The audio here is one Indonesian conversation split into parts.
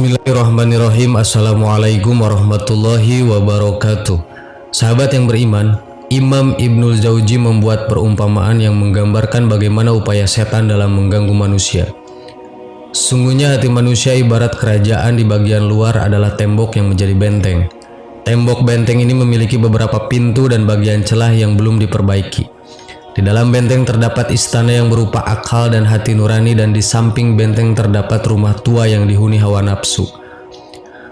Bismillahirrahmanirrahim. Assalamualaikum warahmatullahi wabarakatuh. Sahabat yang beriman, Imam Ibnul Jauzi membuat perumpamaan yang menggambarkan bagaimana upaya setan dalam mengganggu manusia. Sungguhnya hati manusia ibarat kerajaan, di bagian luar adalah tembok yang menjadi benteng. Tembok benteng ini memiliki beberapa pintu dan bagian celah yang belum diperbaiki. Di dalam benteng terdapat istana yang berupa akal dan hati nurani, dan di samping benteng terdapat rumah tua yang dihuni hawa nafsu.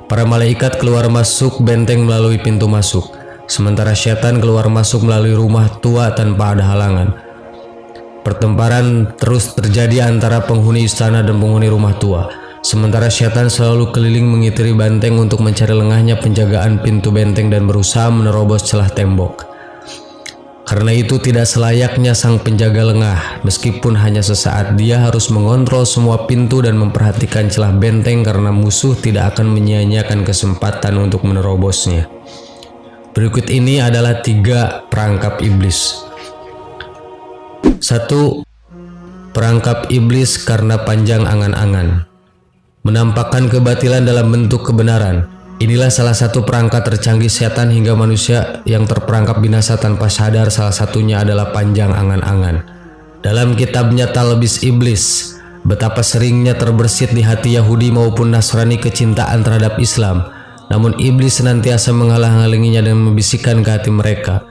Para malaikat keluar masuk benteng melalui pintu masuk, sementara syaitan keluar masuk melalui rumah tua tanpa ada halangan. Pertempuran terus terjadi antara penghuni istana dan penghuni rumah tua, sementara syaitan selalu keliling mengitari benteng untuk mencari lengahnya penjagaan pintu benteng dan berusaha menerobos celah tembok. Karena itu tidak selayaknya sang penjaga lengah, meskipun hanya sesaat, dia harus mengontrol semua pintu dan memperhatikan celah benteng, karena musuh tidak akan menyia-nyiakan kesempatan untuk menerobosnya. Berikut ini adalah 3 perangkap iblis. 1. Perangkap iblis karena panjang angan-angan. Menampakkan kebatilan dalam bentuk kebenaran. Inilah salah satu perangkat tercanggih setan hingga manusia yang terperangkap binasa tanpa sadar. Salah satunya adalah panjang angan-angan. Dalam kitabnya Talbis Iblis, betapa seringnya terbersit di hati Yahudi maupun Nasrani kecintaan terhadap Islam. Namun iblis senantiasa menghalang-halanginya dan membisikkan ke hati mereka,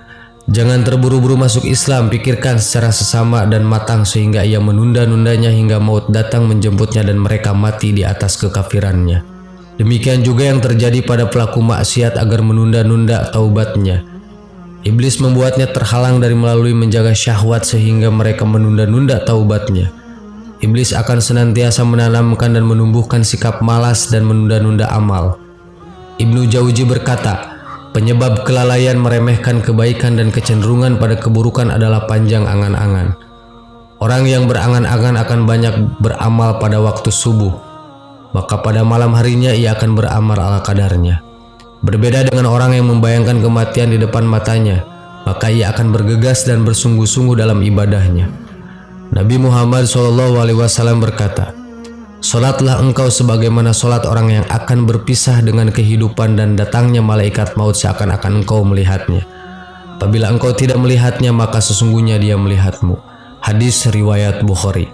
jangan terburu-buru masuk Islam, pikirkan secara sesama dan matang, sehingga ia menunda-nundanya hingga maut datang menjemputnya dan mereka mati di atas kekafirannya. Demikian juga yang terjadi pada pelaku maksiat agar menunda-nunda taubatnya. Iblis membuatnya terhalang dari melalui menjaga syahwat sehingga mereka menunda-nunda taubatnya. Iblis akan senantiasa menanamkan dan menumbuhkan sikap malas dan menunda-nunda amal. Ibnu Jauzi berkata, penyebab kelalaian meremehkan kebaikan dan kecenderungan pada keburukan adalah panjang angan-angan. Orang yang berangan-angan akan banyak beramal pada waktu subuh, maka pada malam harinya ia akan beramal ala kadarnya. Berbeda dengan orang yang membayangkan kematian di depan matanya, maka ia akan bergegas dan bersungguh-sungguh dalam ibadahnya. Nabi Muhammad SAW berkata, "Solatlah engkau sebagaimana solat orang yang akan berpisah dengan kehidupan dan datangnya malaikat maut seakan-akan engkau melihatnya. Apabila engkau tidak melihatnya, maka sesungguhnya dia melihatmu." Hadis riwayat Bukhari.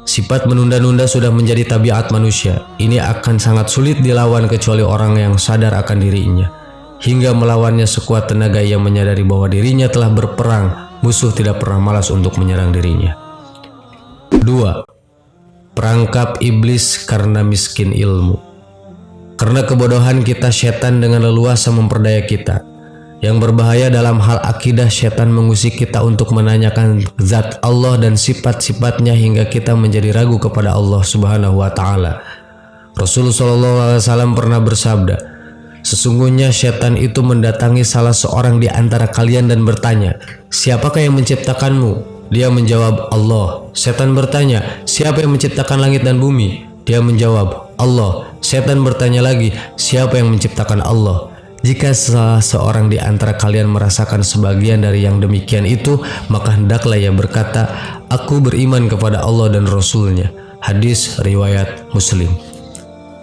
Sifat menunda-nunda sudah menjadi tabiat manusia. Ini akan sangat sulit dilawan kecuali orang yang sadar akan dirinya. Hingga melawannya sekuat tenaga ia menyadari bahwa dirinya telah berperang. Musuh tidak pernah malas untuk menyerang dirinya. 2. Perangkap iblis karena miskin ilmu. Karena kebodohan kita, setan dengan leluasa memperdaya kita. Yang berbahaya dalam hal akidah, setan mengusik kita untuk menanyakan zat Allah dan sifat-sifatnya hingga kita menjadi ragu kepada Allah Subhanahu wa Ta'ala. Rasulullah SAW pernah bersabda, sesungguhnya setan itu mendatangi salah seorang di antara kalian dan bertanya, siapakah yang menciptakanmu? Dia menjawab, Allah. Setan bertanya, siapa yang menciptakan langit dan bumi? Dia menjawab, Allah. Setan bertanya lagi, siapa yang menciptakan Allah? Jika salah seorang di antara kalian merasakan sebagian dari yang demikian itu, maka hendaklah ia berkata, aku beriman kepada Allah dan Rasulnya. Hadis riwayat Muslim.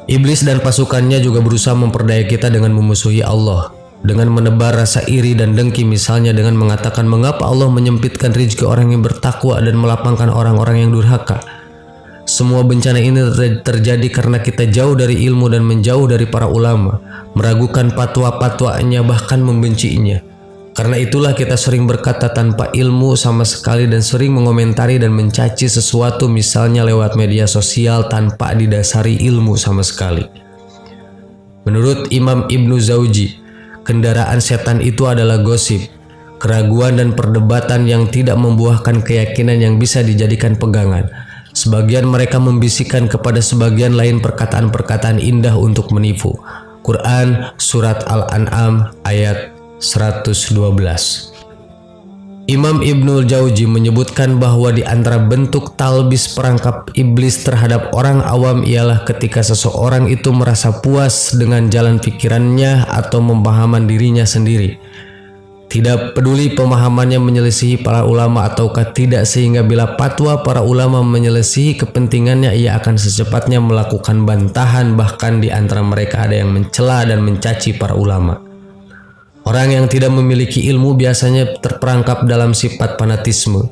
Iblis dan pasukannya juga berusaha memperdaya kita dengan memusuhi Allah, dengan menebar rasa iri dan dengki, misalnya dengan mengatakan mengapa Allah menyempitkan rezeki orang yang bertakwa dan melapangkan orang-orang yang durhaka. Semua bencana ini terjadi karena kita jauh dari ilmu dan menjauh dari para ulama, meragukan fatwa-fatwanya, bahkan membencinya. Karena itulah kita sering berkata tanpa ilmu sama sekali dan sering mengomentari dan mencaci sesuatu, misalnya lewat media sosial, tanpa didasari ilmu sama sekali. Menurut Imam Ibnu Jauzi, kendaraan setan itu adalah gosip, keraguan dan perdebatan yang tidak membuahkan keyakinan yang bisa dijadikan pegangan. Sebagian mereka membisikkan kepada sebagian lain perkataan-perkataan indah untuk menipu. Quran Surat Al-An'am ayat 112. Imam Ibnul Jauzi menyebutkan bahwa di antara bentuk talbis perangkap iblis terhadap orang awam ialah ketika seseorang itu merasa puas dengan jalan pikirannya atau pemahaman dirinya sendiri. Tidak peduli pemahamannya menyelisihi para ulama ataukah tidak, sehingga bila fatwa para ulama menyelisihi kepentingannya, ia akan secepatnya melakukan bantahan, bahkan di antara mereka ada yang mencela dan mencaci para ulama. Orang yang tidak memiliki ilmu biasanya terperangkap dalam sifat fanatisme.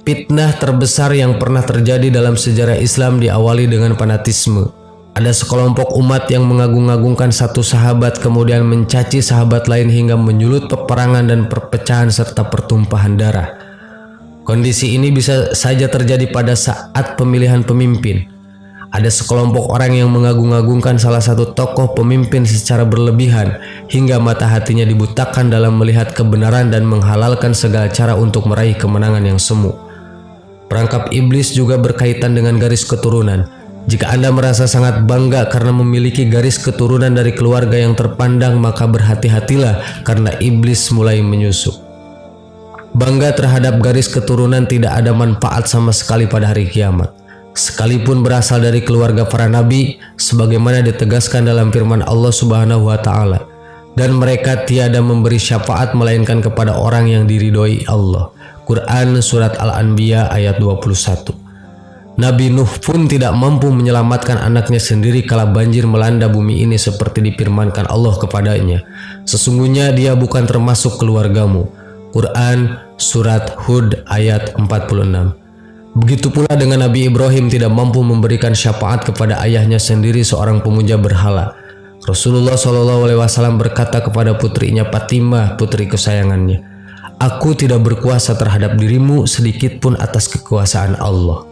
Fitnah terbesar yang pernah terjadi dalam sejarah Islam diawali dengan fanatisme. Ada sekelompok umat yang mengagung-agungkan satu sahabat kemudian mencaci sahabat lain hingga menyulut peperangan dan perpecahan serta pertumpahan darah. Kondisi ini bisa saja terjadi pada saat pemilihan pemimpin. Ada sekelompok orang yang mengagung-agungkan salah satu tokoh pemimpin secara berlebihan hingga mata hatinya dibutakan dalam melihat kebenaran dan menghalalkan segala cara untuk meraih kemenangan yang semu. Perangkap iblis juga berkaitan dengan garis keturunan. Jika Anda merasa sangat bangga karena memiliki garis keturunan dari keluarga yang terpandang, maka berhati-hatilah karena iblis mulai menyusup. Bangga terhadap garis keturunan tidak ada manfaat sama sekali pada hari kiamat. Sekalipun berasal dari keluarga para nabi, sebagaimana ditegaskan dalam firman Allah Subhanahu wa Ta'ala, dan mereka tiada memberi syafaat melainkan kepada orang yang diridhoi Allah. Quran Surat Al-Anbiya ayat 21. Nabi Nuh pun tidak mampu menyelamatkan anaknya sendiri kala banjir melanda bumi ini seperti difirmankan Allah kepadanya. Sesungguhnya dia bukan termasuk keluargamu. Quran Surat Hud ayat 46. Begitu pula dengan Nabi Ibrahim tidak mampu memberikan syafaat kepada ayahnya sendiri, seorang pemuja berhala. Rasulullah SAW berkata kepada putrinya Fatimah, putri kesayangannya, "Aku tidak berkuasa terhadap dirimu sedikit pun atas kekuasaan Allah."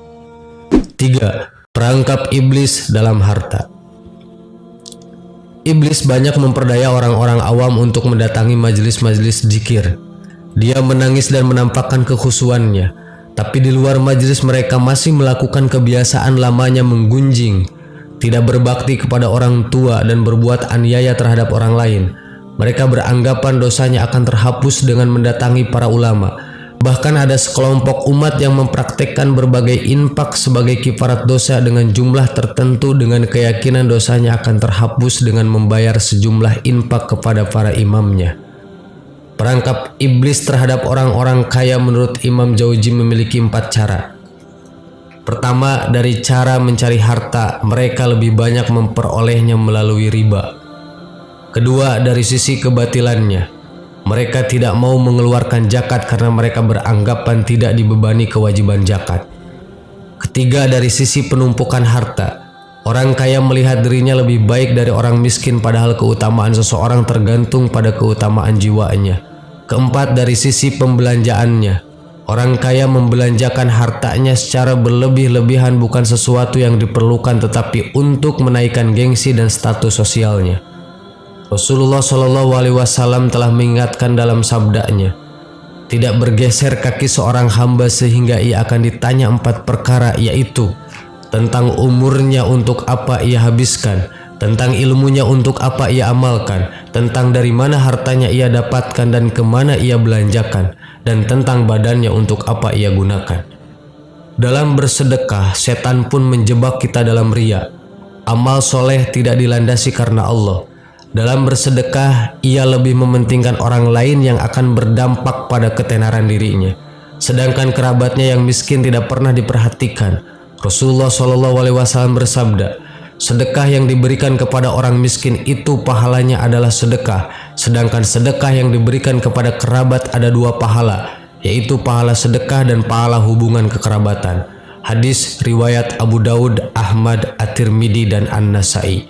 3. Perangkap iblis dalam harta. Iblis banyak memperdaya orang-orang awam untuk mendatangi majelis-majelis zikir. Dia menangis dan menampakkan kekhusyuannya, tapi di luar majelis mereka masih melakukan kebiasaan lamanya menggunjing, tidak berbakti kepada orang tua dan berbuat aniaya terhadap orang lain. Mereka beranggapan dosanya akan terhapus dengan mendatangi para ulama. Bahkan ada sekelompok umat yang mempraktekkan berbagai infak sebagai kifarat dosa dengan jumlah tertentu dengan keyakinan dosanya akan terhapus dengan membayar sejumlah infak kepada para imamnya. Perangkap iblis terhadap orang-orang kaya menurut Imam Jauzi memiliki 4 cara. Pertama, dari cara mencari harta, mereka lebih banyak memperolehnya melalui riba. Kedua, dari sisi kebatilannya. Mereka tidak mau mengeluarkan zakat karena mereka beranggapan tidak dibebani kewajiban zakat. Ketiga, dari sisi penumpukan harta. Orang kaya melihat dirinya lebih baik dari orang miskin padahal keutamaan seseorang tergantung pada keutamaan jiwanya. Keempat, dari sisi pembelanjaannya. Orang kaya membelanjakan hartanya secara berlebih-lebihan bukan sesuatu yang diperlukan tetapi untuk menaikkan gengsi dan status sosialnya. Rasulullah SAW telah mengingatkan dalam sabdanya, tidak bergeser kaki seorang hamba sehingga ia akan ditanya 4 perkara, yaitu tentang umurnya untuk apa ia habiskan, tentang ilmunya untuk apa ia amalkan, tentang dari mana hartanya ia dapatkan dan kemana ia belanjakan, dan tentang badannya untuk apa ia gunakan. Dalam bersedekah, setan pun menjebak kita dalam riya. Amal soleh tidak dilandasi karena Allah. Dalam bersedekah, ia lebih mementingkan orang lain yang akan berdampak pada ketenaran dirinya. Sedangkan kerabatnya yang miskin tidak pernah diperhatikan. Rasulullah SAW bersabda, sedekah yang diberikan kepada orang miskin itu pahalanya adalah sedekah. Sedangkan sedekah yang diberikan kepada kerabat ada 2 pahala, yaitu pahala sedekah dan pahala hubungan kekerabatan. Hadis riwayat Abu Daud, Ahmad, At-Tirmidzi, dan An-Nasai.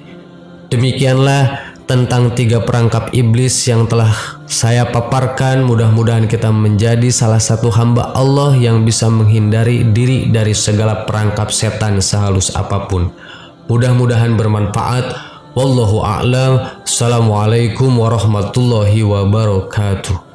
Demikianlah tentang 3 perangkap iblis yang telah saya paparkan. Mudah-mudahan kita menjadi salah satu hamba Allah yang bisa menghindari diri dari segala perangkap setan sehalus apapun. Mudah-mudahan bermanfaat. Wallahu a'lam. Assalamualaikum warahmatullahi wabarakatuh.